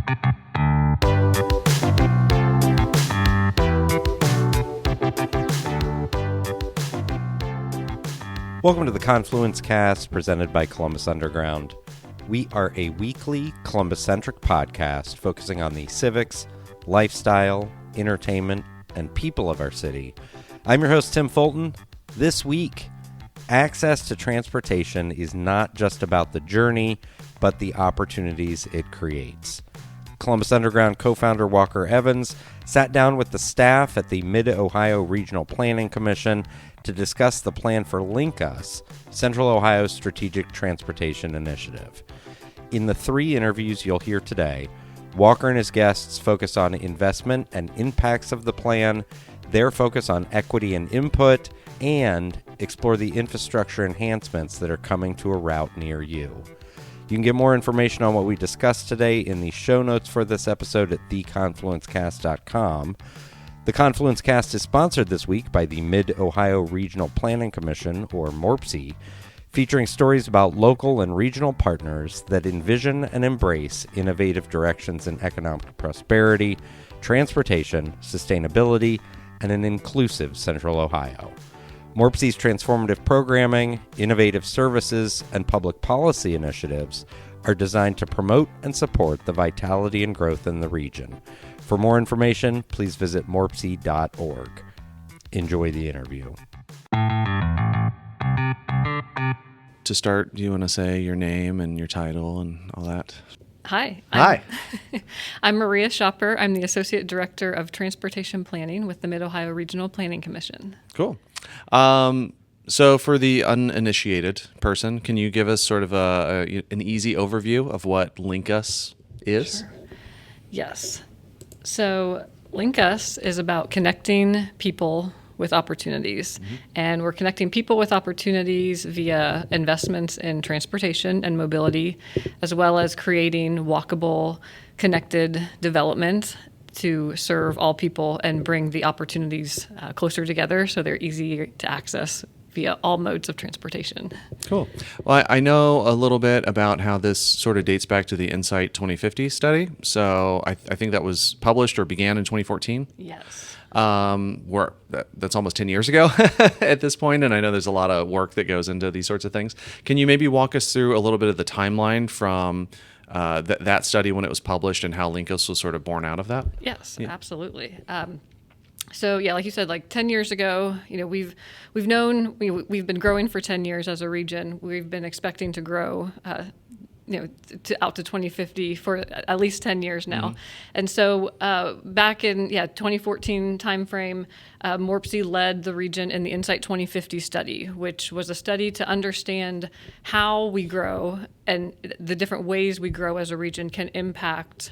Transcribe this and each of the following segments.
Welcome to the Confluence cast presented by Columbus Underground. We are a weekly Columbus-centric podcast focusing on the civics, lifestyle, entertainment, and people of our city. I'm your host, Tim Fulton. This week, access to transportation is not just about the journey, but the opportunities it creates. Columbus Underground co-founder Walker Evans sat down with the staff at the Mid-Ohio Regional Planning Commission to discuss the plan for LinkUS, Central Ohio's strategic transportation initiative. In the 3 interviews you'll hear today, Walker and his guests focus on investment and impacts of the plan, their focus on equity and input, and explore the infrastructure enhancements that are coming to a route near you. You can get more information on what we discussed today in the show notes for this episode at theconfluencecast.com. The Confluence Cast is sponsored this week by the Mid-Ohio Regional Planning Commission, or MORPC, featuring stories about local and regional partners that envision and embrace innovative directions in economic prosperity, transportation, sustainability, and an inclusive Central Ohio. MORPC's transformative programming, innovative services, and public policy initiatives are designed to promote and support the vitality and growth in the region. For more information, please visit morpc.org. Enjoy the interview. To start, do you want to say your name and your title and all that? Hi. Hi. I'm Maria Schopper. I'm the Associate Director of Transportation Planning with the Mid-Ohio Regional Planning Commission. Cool. So for the uninitiated person, can you give us sort of an easy overview of what LinkUS is? Sure. Yes. So LinkUS is about connecting people with opportunities. Mm-hmm. And we're connecting people with opportunities via investments in transportation and mobility, as well as creating walkable, connected development to serve all people and bring the opportunities closer together so they're easy to access via all modes of transportation. Cool. Well, I know a little bit about how this sort of dates back to the Insight 2050 study. So I think that was published or began in 2014. Yes. That's almost 10 years ago at this point, and I know there's a lot of work that goes into these sorts of things. Can you maybe walk us through a little bit of the timeline from that study when it was published and how LinkUS was sort of born out of that? Yes, yeah. Absolutely. So yeah, like you said, like 10 years ago, we've been growing for 10 years as a region. We've been expecting to grow, out to 2050 for at least 10 years now. Mm-hmm. And so back in 2014 timeframe, MORPC led the region in the Insight 2050 study, which was a study to understand how we grow and the different ways we grow as a region can impact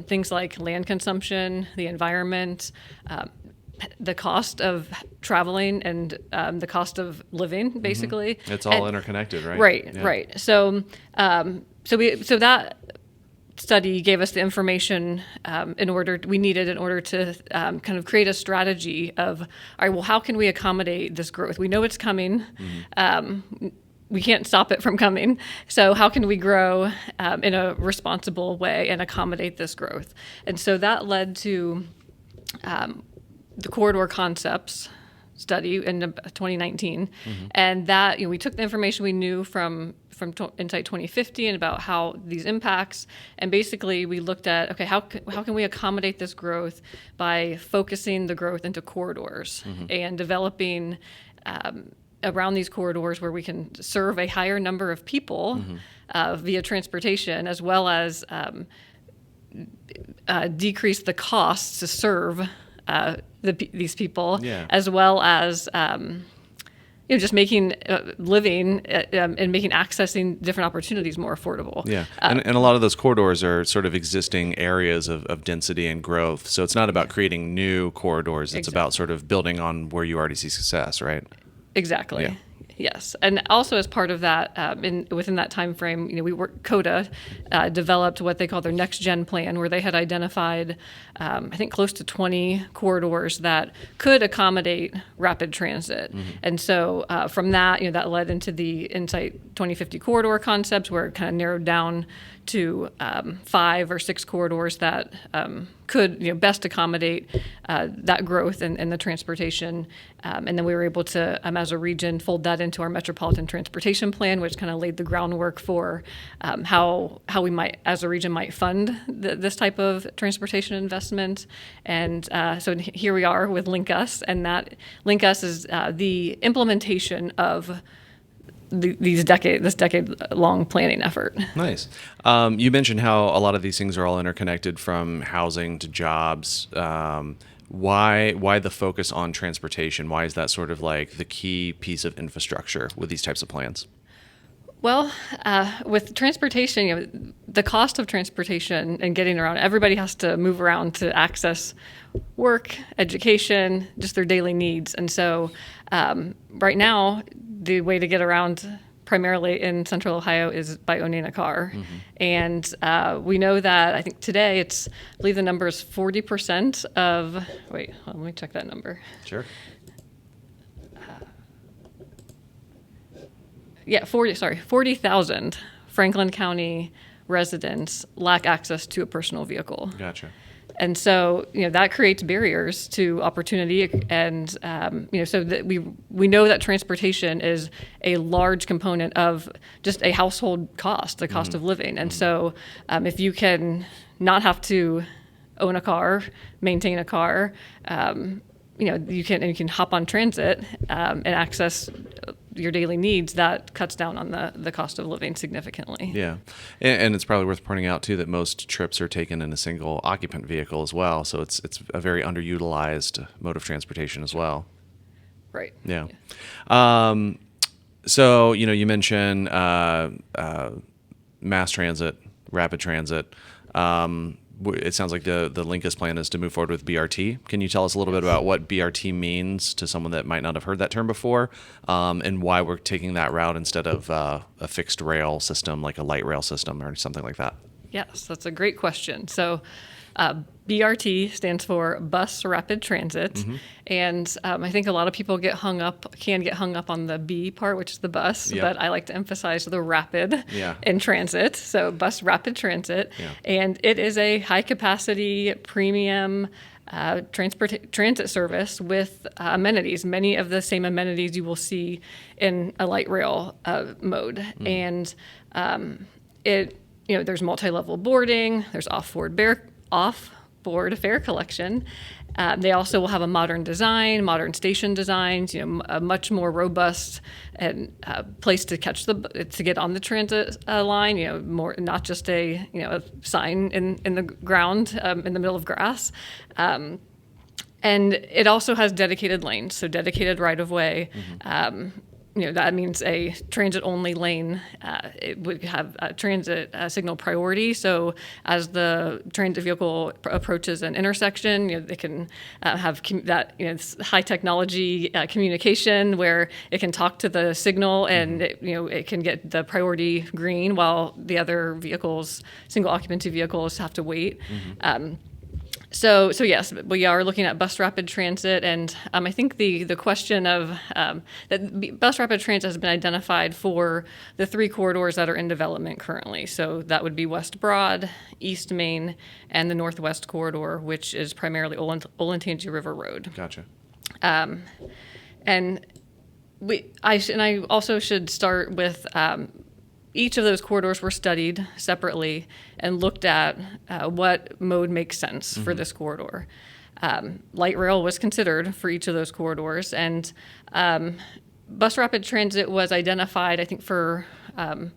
things like land consumption, the environment, the cost of traveling, and the cost of living, basically. Mm-hmm. It's all interconnected, right? Right, yeah. right. So that study gave us the information we needed in order to kind of create a strategy of, all right, well, how can we accommodate this growth? We know it's coming. Mm-hmm. We can't stop it from coming. So how can we grow in a responsible way and accommodate this growth? And so that led to the corridor concepts study in 2019. Mm-hmm. And that, we took the information we knew from Insight 2050 and about how these impacts, and basically we looked at, okay, how can we accommodate this growth by focusing the growth into corridors. Mm-hmm. And developing around these corridors where we can serve a higher number of people. Mm-hmm. Via transportation, as well as decrease the costs to serve these people, yeah. As well as just making living and making accessing different opportunities more affordable. Yeah, and a lot of those corridors are sort of existing areas of density and growth. So it's not about creating new corridors. It's about sort of building on where you already see success, right? Exactly. Yeah. Yes, and also as part of that, within that time frame, CODA developed what they call their next gen plan, where they had identified, I think, close to 20 corridors that could accommodate rapid transit. Mm-hmm. And so from that, that led into the Insight 2050 corridor concepts, where it kind of narrowed down to 5 or 6 corridors that could best accommodate that growth in the transportation. And then we were able to, as a region, fold that into our metropolitan transportation plan, which kind of laid the groundwork for how we might, as a region, might fund this type of transportation investment. And so here we are with LinkUS, and that LinkUS is the implementation of this decade-long planning effort. Nice. You mentioned how a lot of these things are all interconnected, from housing to jobs. Why the focus on transportation? Why is that sort of like the key piece of infrastructure with these types of plans? Well, with transportation, the cost of transportation and getting around, everybody has to move around to access work, education, just their daily needs. And so right now, the way to get around primarily in Central Ohio is by owning a car. And we know that, I think today I believe the number is 40% of, let me check that number. Sure. 40,000 Franklin County residents lack access to a personal vehicle. Gotcha. And so, that creates barriers to opportunity, and so that we know that transportation is a large component of just a household cost, the cost of living. And so, if you can not have to own a car, maintain a car, you can hop on transit and access your daily needs, that cuts down on the cost of living significantly. Yeah. And it's probably worth pointing out, too, that most trips are taken in a single occupant vehicle as well. So it's a very underutilized mode of transportation as well. Right. Yeah. So, you mentioned mass transit, rapid transit. It sounds like the LinkUS plan is to move forward with BRT. Can you tell us a little bit about what BRT means to someone that might not have heard that term before, and why we're taking that route instead of a fixed rail system like a light rail system or something like that? Yes, that's a great question. So BRT stands for Bus Rapid Transit, and I think a lot of people can get hung up on the B part, which is the bus, but I like to emphasize the rapid in transit. So Bus Rapid Transit, and it is a high-capacity premium transit service with amenities, many of the same amenities you will see in a light rail mode, and there's multi-level boarding, there's off-board fare collection. They also will have a modern design, modern station designs, a much more robust and place to get on the transit line. More, not just a sign in the ground in the middle of grass. And it also has dedicated lanes, so dedicated right-of-way. That means a transit-only lane. It would have a transit signal priority. So as the transit vehicle approaches an intersection, they can have high technology communication where it can talk to the signal, and it can get the priority green while the other vehicles, single occupancy vehicles, have to wait. So yes, we are looking at bus rapid transit, and I think the question of that bus rapid transit has been identified for the 3 corridors that are in development currently. So that would be West Broad, East Main, and the Northwest Corridor, which is primarily Olentangy River Road. Gotcha. And I also should start with. Each of those corridors were studied separately and looked at what mode makes sense for this corridor. Light rail was considered for each of those corridors, and bus rapid transit was identified, I think, for a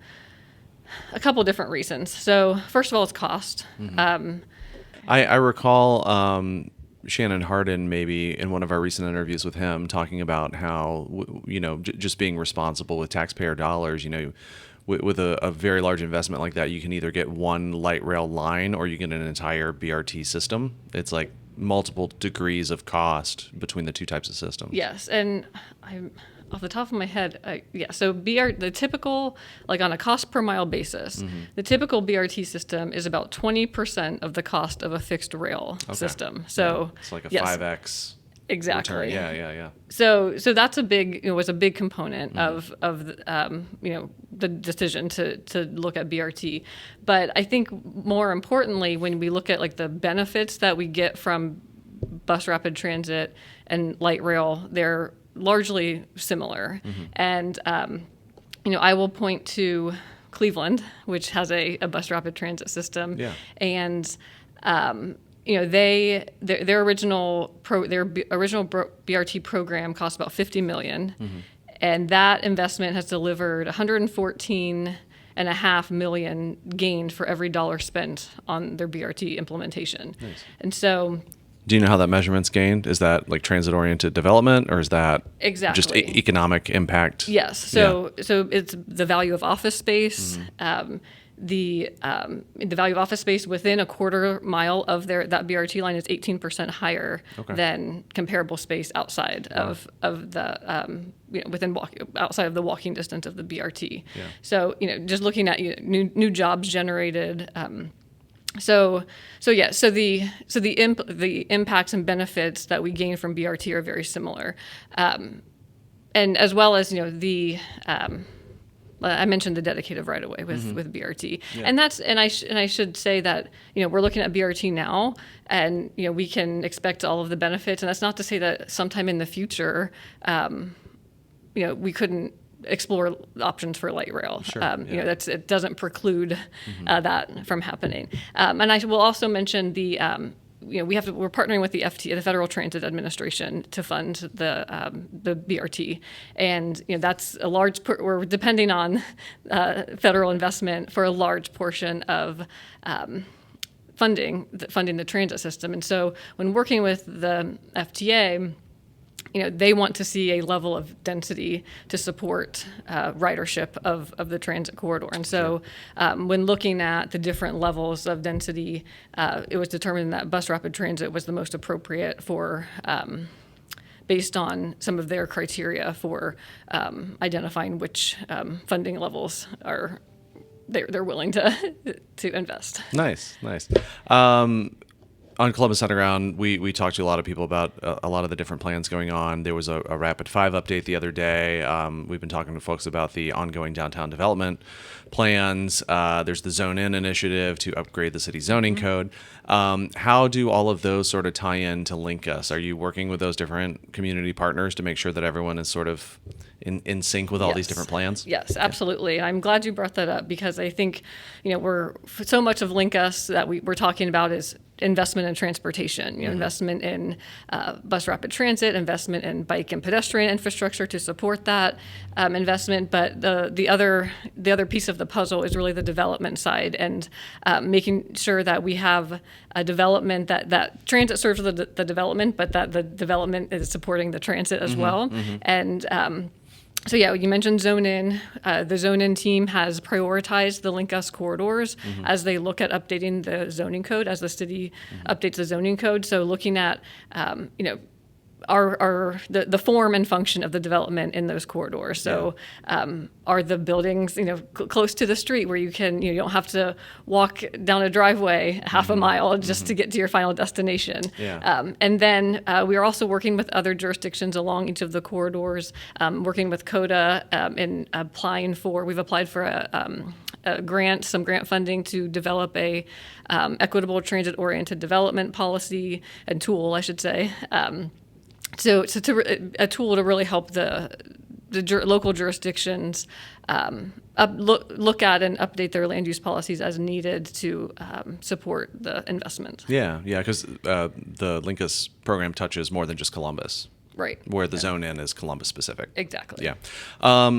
couple different reasons. So first of all, it's cost. I recall Shannon Hardin, maybe in one of our recent interviews with him, talking about how, just being responsible with taxpayer dollars, with a very large investment like that, you can either get one light rail line or you get an entire BRT system. It's like multiple degrees of cost between the two types of systems. Yes, and I'm off the top of my head, so the typical, like on a cost per mile basis, the typical BRT system is about 20% of the cost of a fixed rail system. So it's like a 5x Exactly. return. Yeah. So that's was a big component of the decision to look at BRT. But I think more importantly, when we look at like the benefits that we get from bus rapid transit and light rail, they're largely similar. And I will point to Cleveland, which has a bus rapid transit system, and their original BRT program cost about $50 million, and that investment has delivered $114.5 million gained for every dollar spent on their BRT implementation. Nice. And so, do you know how that measurement's gained? Is that like transit-oriented development, or is that just economic impact? Yes. So it's the value of office space. The value of office space within a quarter mile of that BRT line is 18% higher than comparable space outside of the outside of the walking distance of the BRT. Yeah. So just looking at new jobs generated. So the impacts and benefits that we gain from BRT are very similar, and as well as I mentioned the dedicated right of way with BRT, and I should say that we're looking at BRT now, and we can expect all of the benefits, and that's not to say that sometime in the future, we couldn't explore options for light rail. Sure, it doesn't preclude that from happening. And I will also mention we're partnering with the FTA, the Federal Transit Administration, to fund the BRT, and that's a large. We're depending on federal investment for a large portion of funding the transit system. And so when working with the FTA, they want to see a level of density to support ridership of the transit corridor. And so when looking at the different levels of density, it was determined that bus rapid transit was the most appropriate for based on some of their criteria for identifying which funding levels they're willing to invest. Nice. On Columbus Underground, we talked to a lot of people about a lot of the different plans going on. There was a Rapid 5 update the other day. We've been talking to folks about the ongoing downtown development plans. There's the Zone In initiative to upgrade the city zoning code. How do all of those sort of tie in to LinkUS? Are you working with those different community partners to make sure that everyone is sort of in sync with all these different plans? Yes, absolutely. I'm glad you brought that up, because I think we're so much of LinkUS that we're talking about is investment in transportation, investment in bus rapid transit, investment in bike and pedestrian infrastructure to support that investment. But the other piece of the puzzle is really the development side, and making sure that we have a development that transit serves the development, but that the development is supporting the transit as well. And so you mentioned Zone In. The Zone In team has prioritized the LinkUS corridors as they look at updating the zoning code, as the city updates the zoning code. So looking at the form and function of the development in those corridors. So are the buildings close to the street where you can you don't have to walk down a driveway half a mile just to get to your final destination. And then we are also working with other jurisdictions along each of the corridors, working with CODA and we've applied for a grant, some grant funding to develop a equitable transit-oriented development policy and tool, I should say. So a tool to really help the local jurisdictions look at and update their land use policies as needed to support the investment. Yeah, because the LinkUS program touches more than just Columbus. Right. Where the Zone In is Columbus specific. Exactly. Yeah.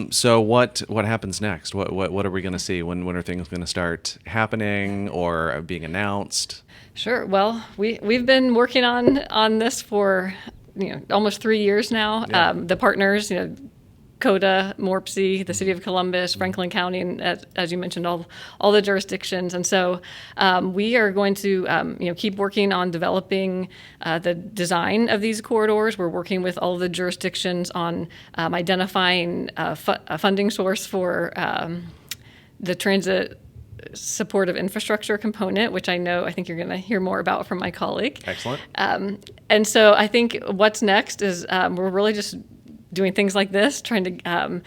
So what happens next? What are we going to see? When are things going to start happening or being announced? Sure. Well, we've been working on this for almost 3 years now. The partners, CODA, MORPC, the City of Columbus, Franklin County, and as you mentioned, all the jurisdictions. And so we are going to keep working on developing the design of these corridors. We're working with all of the jurisdictions on identifying a funding source for the transit supportive infrastructure component, which I think you're going to hear more about from my colleague. Excellent. And so I think what's next is we're really just doing things like this, trying to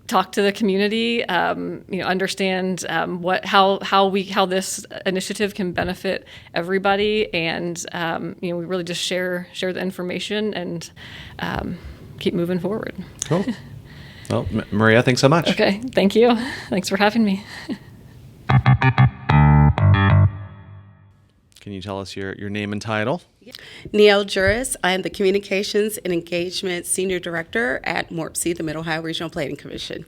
talk to the community, understand how this initiative can benefit everybody, and we really just share the information and keep moving forward. Cool. Well, Maria, thanks so much. Okay, thank you. Thanks for having me. Can you tell us your name and title? Neil Juris. I am the Communications and Engagement Senior Director at MORPC, the Mid-Ohio Regional Planning Commission.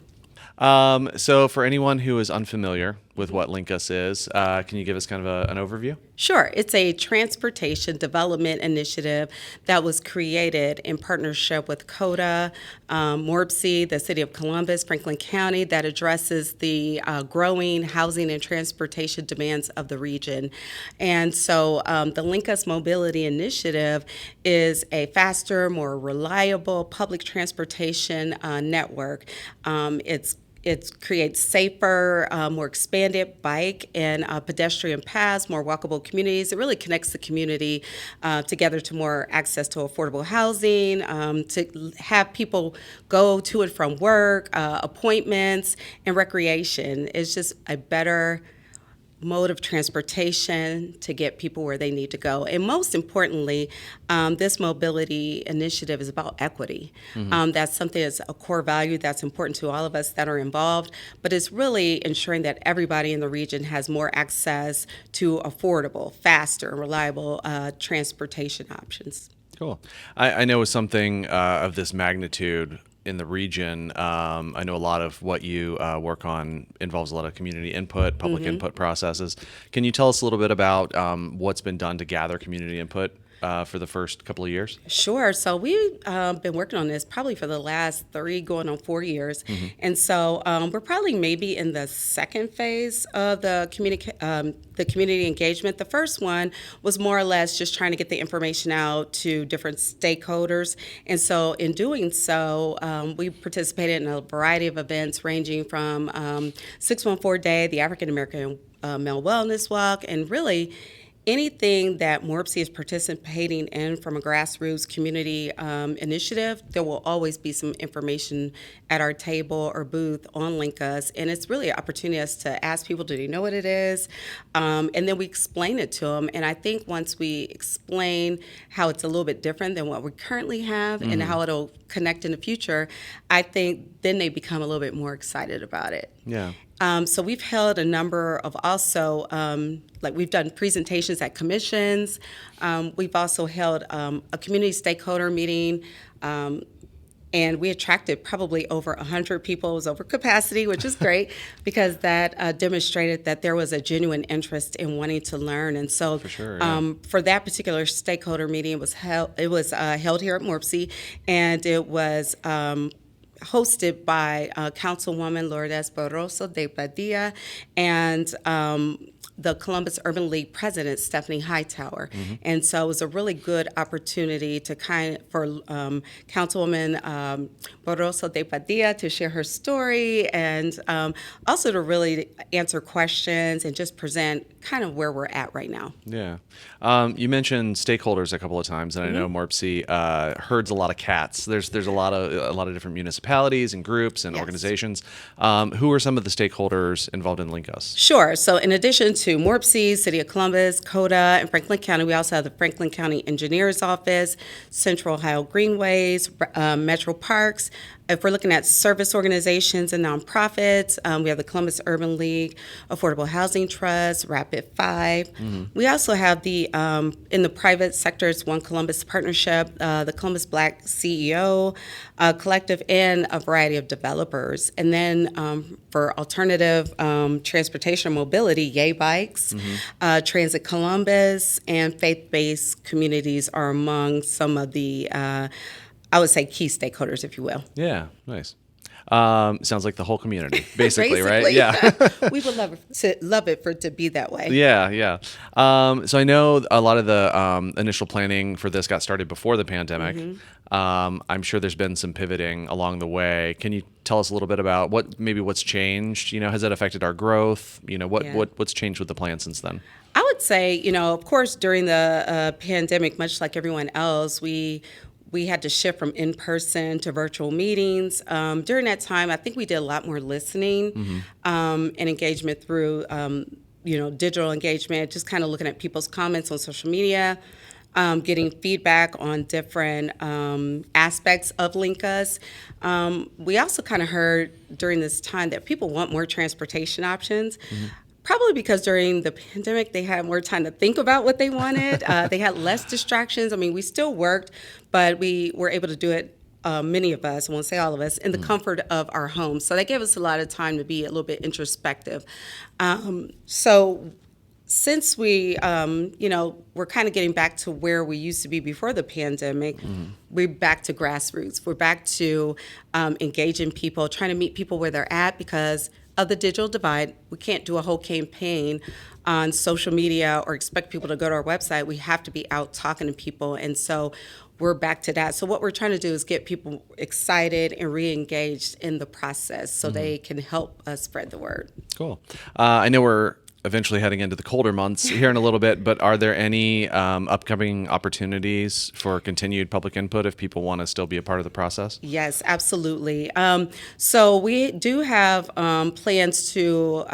So for anyone who is unfamiliar with what LinkUS is, can you give us kind of an overview? Sure. It's a transportation development initiative that was created in partnership with CODA, MORPC, the City of Columbus, Franklin County, that addresses the growing housing and transportation demands of the region. And so the LinkUS Mobility Initiative is a faster, more reliable public transportation network. It creates safer, more expanded bike and pedestrian paths, more walkable communities. It really connects the community together to more access to affordable housing, to have people go to and from work, appointments, and recreation. It's just a better mode of transportation to get people where they need to go. And most importantly, this mobility initiative is about equity. That's something that's a core value that's important to all of us that are involved, but it's really ensuring that everybody in the region has more access to affordable, faster, and reliable transportation options. Cool. I know with something of this magnitude in the region, I know a lot of what you work on involves a lot of community input, public input processes. Can you tell us a little bit about what's been done to gather community input for the first couple of years? Sure. So we've been working on this probably for the last 3 going on 4 years. And so we're probably maybe in the second phase of the community engagement. The first one was more or less just trying to get the information out to different stakeholders. And so in doing so, we participated in a variety of events ranging from 614 Day, the African American Male Wellness Walk, and really anything that MORPC is participating in from a grassroots community initiative. There will always be some information at our table or booth on LinkUS, and it's really an opportunity us to ask people, do they know what it is? And then we explain it to them, and I think once we explain how it's a little bit different than what we currently have and how it'll connect in the future, I think then they become a little bit more excited about it. Yeah. So we've held a number of also, we've done presentations at commissions. We've also held a community stakeholder meeting, and we attracted probably over 100 people. It was over capacity, which is great because that demonstrated that there was a genuine interest in wanting to learn. And so For sure, yeah. for that particular stakeholder meeting, it was held here at MORPC, and it was hosted by Councilwoman Lourdes Barroso de Padilla and the Columbus Urban League president, Stephanie Hightower. And so it was a really good opportunity to for Councilwoman Barroso de Padilla to share her story and also to really answer questions and just present kind of where we're at right now. Yeah. You mentioned stakeholders a couple of times, and I know MORPC herds a lot of cats. There's a lot of different municipalities and groups and organizations. Who are some of the stakeholders involved in LinkUS? Sure. So in addition to MORPC, City of Columbus, CODA, and Franklin County, we also have the Franklin County Engineers Office, Central Ohio Greenways, Metro Parks. If we're looking at service organizations and nonprofits, we have the Columbus Urban League, Affordable Housing Trust, Rapid 5. We also have the, in the private sector, it's One Columbus Partnership, the Columbus Black CEO Collective, and a variety of developers. And then for alternative transportation mobility, Yay Bikes, Transit Columbus, and faith-based communities are among some of the I would say key stakeholders, if you will. Yeah, nice. Sounds like the whole community, basically, right? Yeah. We would love it for it to be that way. Yeah. So I know a lot of the initial planning for this got started before the pandemic. I'm sure there's been some pivoting along the way. Can you tell us a little bit about what's changed? Has that affected our growth? What's changed with the plan since then? I would say, of course, during the pandemic, much like everyone else, we had to shift from in-person to virtual meetings. During that time, I think we did a lot more listening and engagement through, digital engagement, just kind of looking at people's comments on social media, getting feedback on different aspects of LinkUS. We also kind of heard during this time that people want more transportation options. Probably because during the pandemic, they had more time to think about what they wanted. They had less distractions. I mean, we still worked, but we were able to do it, many of us, I won't say all of us, in the comfort of our homes. So that gave us a lot of time to be a little bit introspective. So since we're kind of getting back to where we used to be before the pandemic, we're back to grassroots. We're back to engaging people, trying to meet people where they're at because of the digital divide. We can't do a whole campaign on social media or expect people to go to our website. We have to be out talking to people. And so we're back to that. So what we're trying to do is get people excited and re-engaged in the process so they can help us spread the word. Cool. I know we're eventually heading into the colder months here in a little bit, but are there any upcoming opportunities for continued public input if people want to still be a part of the process? Yes, absolutely. So we do have plans to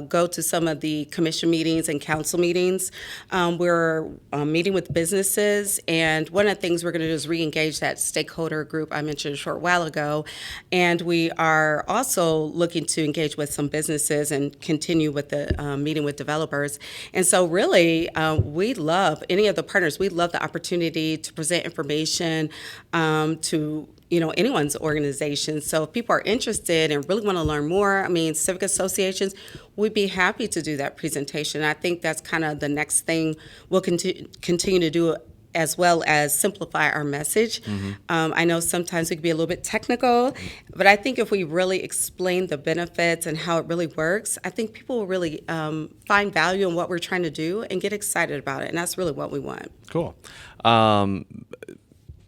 go to some of the commission meetings and council meetings. We're meeting with businesses, and one of the things we're going to do is re-engage that stakeholder group I mentioned a short while ago. And we are also looking to engage with some businesses and continue with the meeting with developers. And so really, we love any of the partners. We love the opportunity to present information to anyone's organization. So if people are interested and really want to learn more, civic associations, we'd be happy to do that presentation. I think that's kind of the next thing we'll continue to do, as well as simplify our message. I know sometimes we can be a little bit technical, but I think if we really explain the benefits and how it really works, I think people will really find value in what we're trying to do and get excited about it, and that's really what we want. Cool.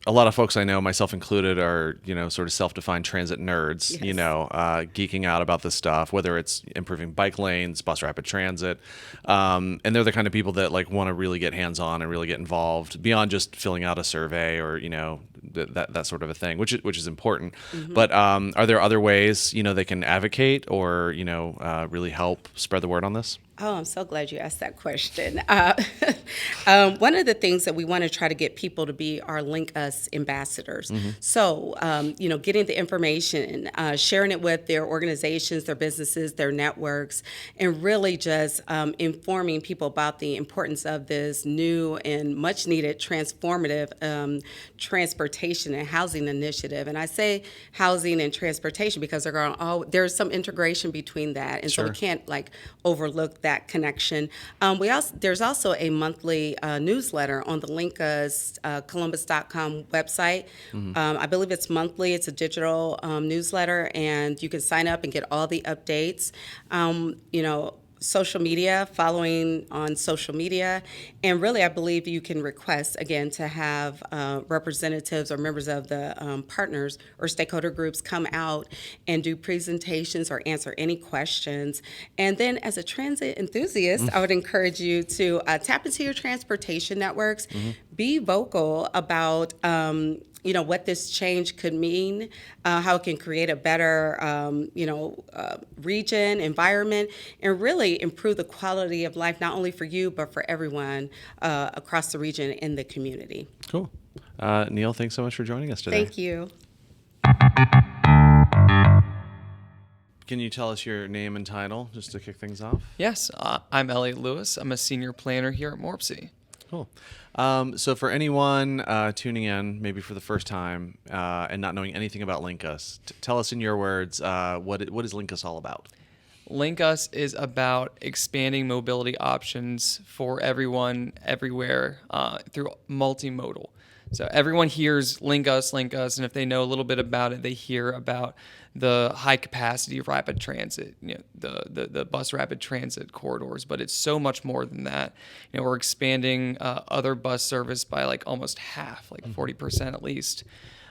A lot of folks I know, myself included, are sort of self-defined transit nerds. Yes. Geeking out about this stuff, whether it's improving bike lanes, bus rapid transit, and they're the kind of people that want to really get hands-on and really get involved beyond just filling out a survey or that sort of a thing, which is important. But are there other ways they can advocate or really help spread the word on this? Oh, I'm so glad you asked that question. One of the things that we want to try to get people to be our LinkUS ambassadors. So, getting the information, sharing it with their organizations, their businesses, their networks, and really just informing people about the importance of this new and much needed transformative transportation and housing initiative. And I say housing and transportation because there's some integration between that. And so we can't overlook that connection. There's also a monthly newsletter on the LinkUS Columbus.com website. I believe it's monthly. It's a digital newsletter, and you can sign up and get all the updates. Social media, following on social media, and really I believe you can request, again, to have representatives or members of the partners or stakeholder groups come out and do presentations or answer any questions. And then as a transit enthusiast, I would encourage you to tap into your transportation networks, be vocal about what this change could mean, how it can create a better, region, environment, and really improve the quality of life, not only for you, but for everyone across the region and the community. Cool. Neil, thanks so much for joining us today. Thank you. Can you tell us your name and title, just to kick things off? Yes, I'm Elliot Lewis. I'm a senior planner here at Morpsey. Cool. So for anyone tuning in, maybe for the first time, and not knowing anything about LinkUS, tell us in your words, what is LinkUS all about? LinkUS is about expanding mobility options for everyone, everywhere, through multimodal. So everyone hears LinkUS, and if they know a little bit about it, they hear about the high capacity rapid transit, the bus rapid transit corridors. But it's so much more than that. We're expanding other bus service by like almost half, like 40% at least.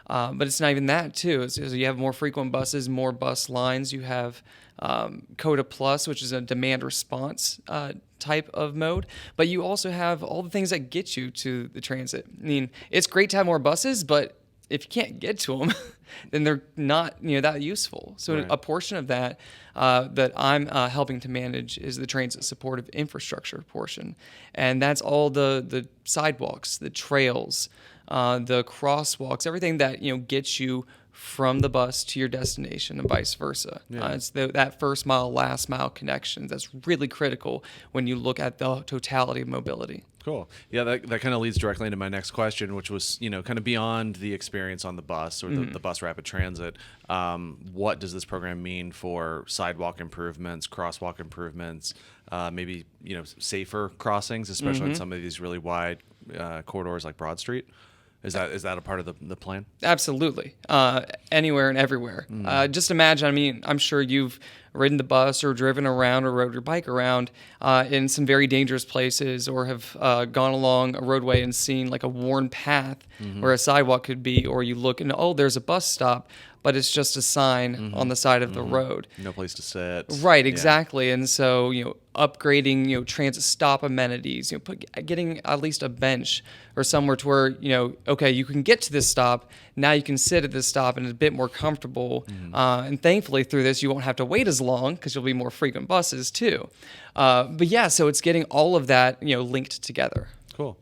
But it's not even that too. You have more frequent buses, more bus lines. You have Coda Plus, which is a demand response type of mode. But you also have all the things that get you to the transit. I mean, it's great to have more buses, but if you can't get to them, then they're not that useful. So Right. a portion of that that I'm helping to manage is the transit supportive infrastructure portion, and that's all the sidewalks, the trails, the crosswalks, everything that gets you from the bus to your destination and vice versa. Yeah. It's that first mile, last mile connection that's really critical when you look at the totality of mobility. Cool. Yeah, that kind of leads directly into my next question, which was, kind of beyond the experience on the bus or the bus rapid transit. What does this program mean for sidewalk improvements, crosswalk improvements, maybe, safer crossings, especially on some of these really wide corridors like Broad Street? Is that a part of the plan? Absolutely. Anywhere and everywhere. Just imagine, I'm sure you've ridden the bus or driven around or rode your bike around in some very dangerous places, or have gone along a roadway and seen like a worn path where a sidewalk could be, or you look and, there's a bus stop, but it's just a sign on the side of the road. No place to sit. Right, Yeah. exactly. And so, upgrading, transit stop amenities, getting at least a bench or somewhere to where, okay, you can get to this stop. Now you can sit at this stop and it's a bit more comfortable. And thankfully through this, you won't have to wait as long because you'll be more frequent buses too. But yeah, so it's getting all of that, linked together. Cool.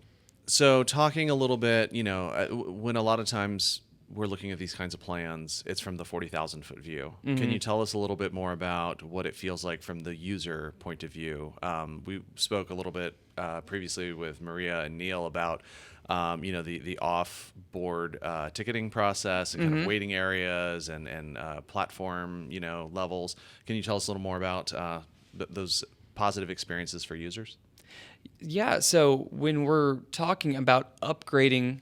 So talking a little bit, when a lot of times we're looking at these kinds of plans, it's from the 40,000 foot view. Can you tell us a little bit more about what it feels like from the user point of view? We spoke a little bit previously with Maria and Neil about the off-board ticketing process and kind of waiting areas and platform levels. Can you tell us a little more about those positive experiences for users? Yeah, so when we're talking about upgrading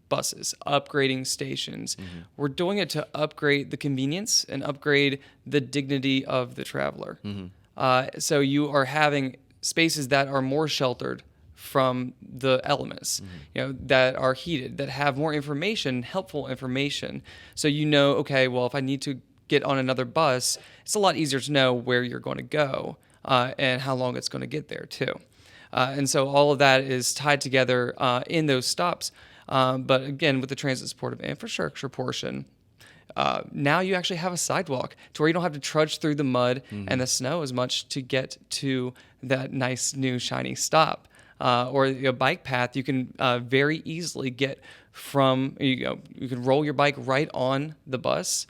buses, upgrading stations, we're doing it to upgrade the convenience and upgrade the dignity of the traveler. So you are having spaces that are more sheltered from the elements, that are heated, that have more information, helpful information. So okay, well, if I need to get on another bus, it's a lot easier to know where you're going to go and how long it's going to get there too. And so all of that is tied together in those stops. But again, with the transit supportive infrastructure portion, now you actually have a sidewalk to where you don't have to trudge through the mud and the snow as much to get to that nice new shiny stop. Or a bike path, you can very easily get from, you can roll your bike right on the bus,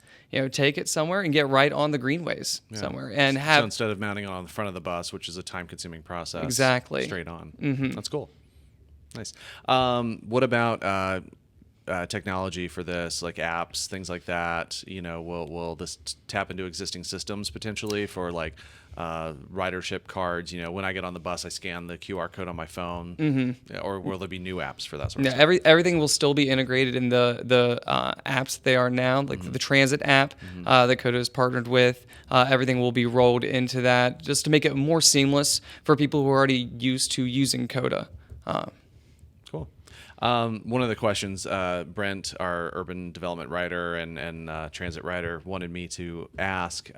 take it somewhere and get right on the greenways somewhere and have. So instead of mounting it on the front of the bus, which is a time-consuming process, Exactly. straight on. That's cool. Nice. What about technology for this, like apps, things like that? Will this tap into existing systems potentially for like ridership cards? When I get on the bus, I scan the QR code on my phone, or will there be new apps for that sort of stuff? Everything will still be integrated in the apps that they are now, like the transit app that Coda is partnered with. Everything will be rolled into that just to make it more seamless for people who are already used to using Coda. Cool. One of the questions Brent, our urban development writer and transit writer, wanted me to ask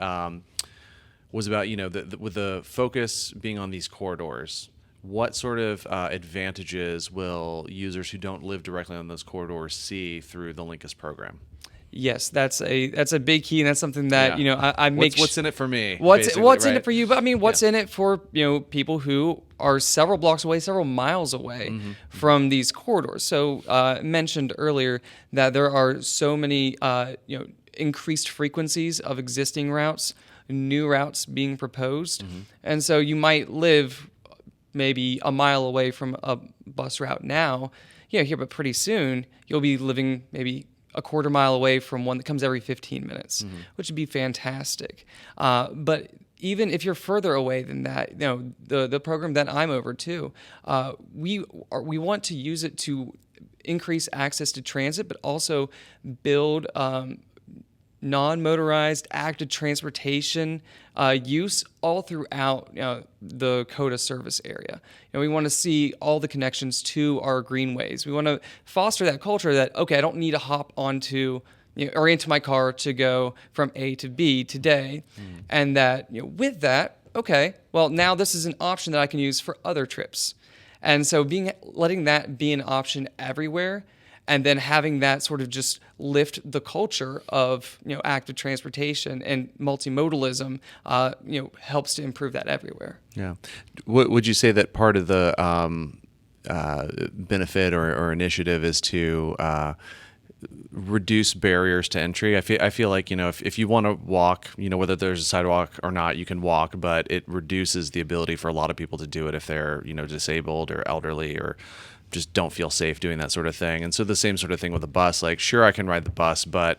was about, with the focus being on these corridors, what sort of advantages will users who don't live directly on those corridors see through the LinkUS program? Yes, that's a big key, and that's something that I make. What's in it for me? What's in right? it for you? But what's in it for people who are several blocks away, several miles away from these corridors? So mentioned earlier that there are so many increased frequencies of existing routes, new routes being proposed, and so you might live maybe a mile away from a bus route now, here, but pretty soon you'll be living maybe a quarter mile away from one that comes every 15 minutes, which would be fantastic. But even if you're further away than that, the program that I'm over too, we want to use it to increase access to transit, but also build non-motorized active transportation use all throughout the CODA service area. We want to see all the connections to our greenways. We want to foster that culture that, okay, I don't need to hop onto or into my car to go from A to B today. And that with that, okay, well, now this is an option that I can use for other trips. And so letting that be an option everywhere, and then having that sort of just lift the culture of active transportation and multimodalism, helps to improve that everywhere. Yeah. Would you say that part of the benefit or initiative is to reduce barriers to entry? I feel like if you want to walk, whether there's a sidewalk or not, you can walk, but it reduces the ability for a lot of people to do it if they're disabled or elderly or just don't feel safe doing that sort of thing. And so the same sort of thing with a bus. Like, sure, I can ride the bus, but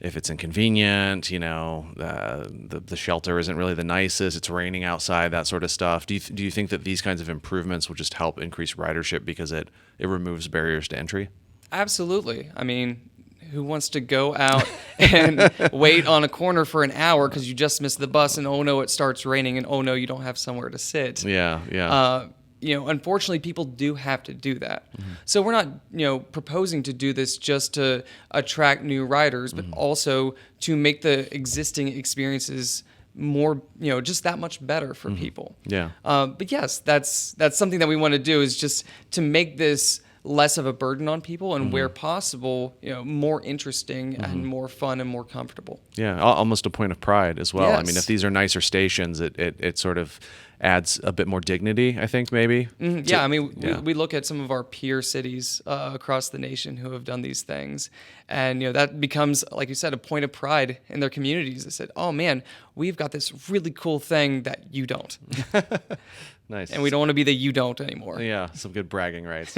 if it's inconvenient, the shelter isn't really the nicest, it's raining outside, that sort of stuff. Do you think that these kinds of improvements will just help increase ridership because it removes barriers to entry? Absolutely. I mean, who wants to go out and wait on a corner for an hour because you just missed the bus and oh no, it starts raining and oh no, you don't have somewhere to sit? Yeah. Unfortunately, people do have to do that. So we're not, proposing to do this just to attract new riders, but also to make the existing experiences more, just that much better for people. Yeah. But yes, that's something that we want to do, is just to make this less of a burden on people and where possible, more interesting and more fun and more comfortable. Yeah, almost a point of pride as well. Yes. I mean, if these are nicer stations, it sort of adds a bit more dignity, I think, maybe. Yeah, I mean, we look at some of our peer cities across the nation who have done these things, and that becomes, like you said, a point of pride in their communities. They said, "Oh man, we've got this really cool thing that you don't." Nice. And we don't want to be the you don't anymore. Yeah, some good bragging rights.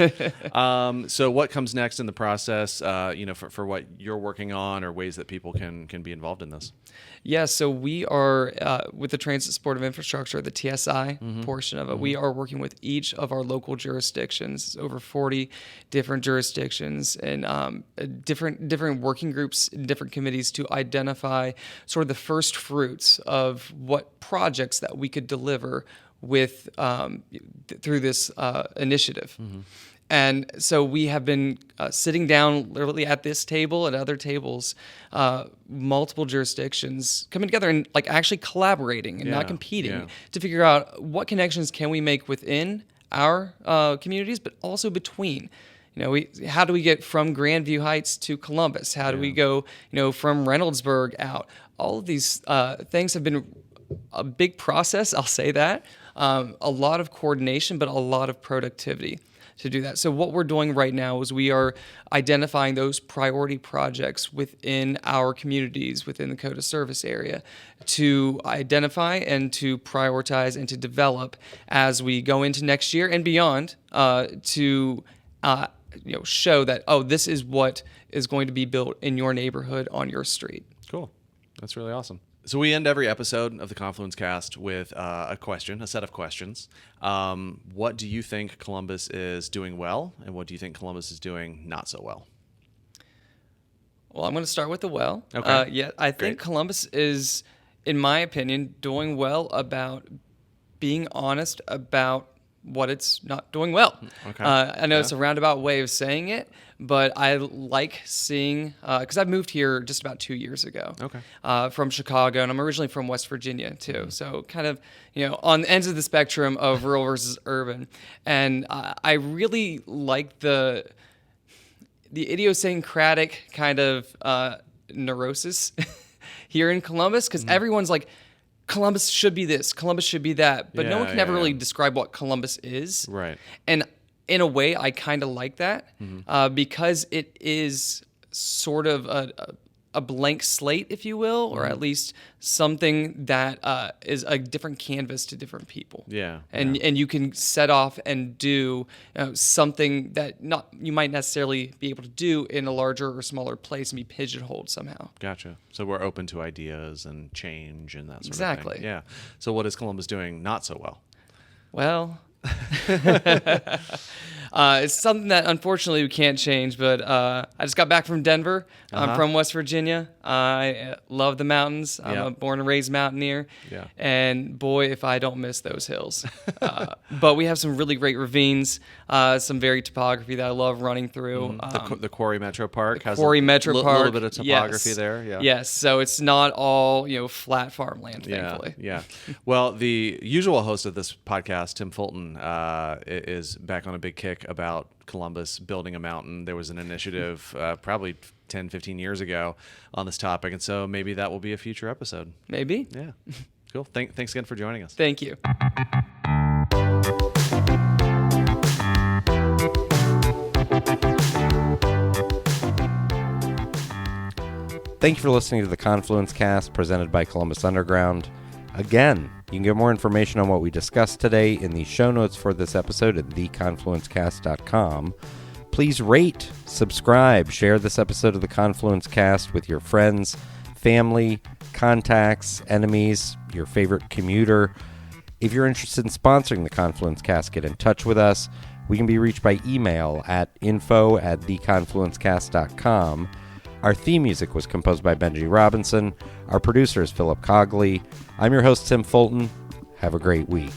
So what comes next in the process, for what you're working on, or ways that people can be involved in this? Yeah, so we are, with the Transit Supportive Infrastructure, the TSI portion of it, we are working with each of our local jurisdictions, over 40 different jurisdictions, and different working groups, different committees to identify sort of the first fruits of what projects that we could deliver with through this initiative. And so we have been sitting down literally at this table and other tables, multiple jurisdictions coming together and actually collaborating and not competing to figure out what connections can we make within our communities, but also between. How do we get from Grandview Heights to Columbus? How do we go, from Reynoldsburg out? All of these things have been a big process, I'll say that. A lot of coordination, but a lot of productivity to do that. So what we're doing right now is we are identifying those priority projects within our communities, within the CODA service area, to identify and to prioritize and to develop as we go into next year and beyond, to show that, this is what is going to be built in your neighborhood on your street. Cool. That's really awesome. So we end every episode of the Confluence Cast with a set of questions. What do you think Columbus is doing well, and what do you think Columbus is doing not so well? Well, I'm going to start with the well. Okay. I think Great. Columbus is, in my opinion, doing well about being honest about what it's not doing well. Okay. I know it's a roundabout way of saying it, but I like seeing, because I've moved here just about 2 years ago. Okay. From Chicago, and I'm originally from West Virginia too. So kind of, on the ends of the spectrum of rural versus urban. And I really like the idiosyncratic kind of neurosis here in Columbus, because everyone's like, Columbus should be this, Columbus should be that, but no one can ever really describe what Columbus is. Right. And in a way, I kind of like that, because it is sort of a blank slate, if you will, or at least something that is a different canvas to different people. Yeah. And you can set off and do something that you might necessarily be able to do in a larger or smaller place and be pigeonholed somehow. Gotcha. So we're open to ideas and change and that sort of Exactly. thing. Yeah. So what is Columbus doing not so well? Well, It's something that unfortunately we can't change, but I just got back from Denver. I'm from West Virginia. I love the mountains. I'm a born and raised mountaineer. Yeah. And boy, if I don't miss those hills. But we have some really great ravines, some very topography that I love running through. The Quarry Metro Park has Quarry Metro a Park. little bit of topography Yes. there. Yeah. Yes. So it's not all, flat farmland, thankfully. Yeah. Well, the usual host of this podcast, Tim Fulton, is back on a big kick about Columbus building a mountain. There was an initiative probably 10, 15 years ago on this topic, and so maybe that will be a future episode. Maybe. Yeah. Cool. Thanks again for joining us. Thank you. Thank you for listening to the Confluence Cast presented by Columbus Underground. Again, you can get more information on what we discussed today in the show notes for this episode at theconfluencecast.com. Please rate, subscribe, share this episode of the Confluence Cast with your friends, family, contacts, enemies, your favorite commuter. If you're interested in sponsoring the Confluence Cast, get in touch with us. We can be reached by email at info@theconfluencecast.com. Our theme music was composed by Benji Robinson. Our producer is Philip Cogley. I'm your host, Tim Fulton. Have a great week.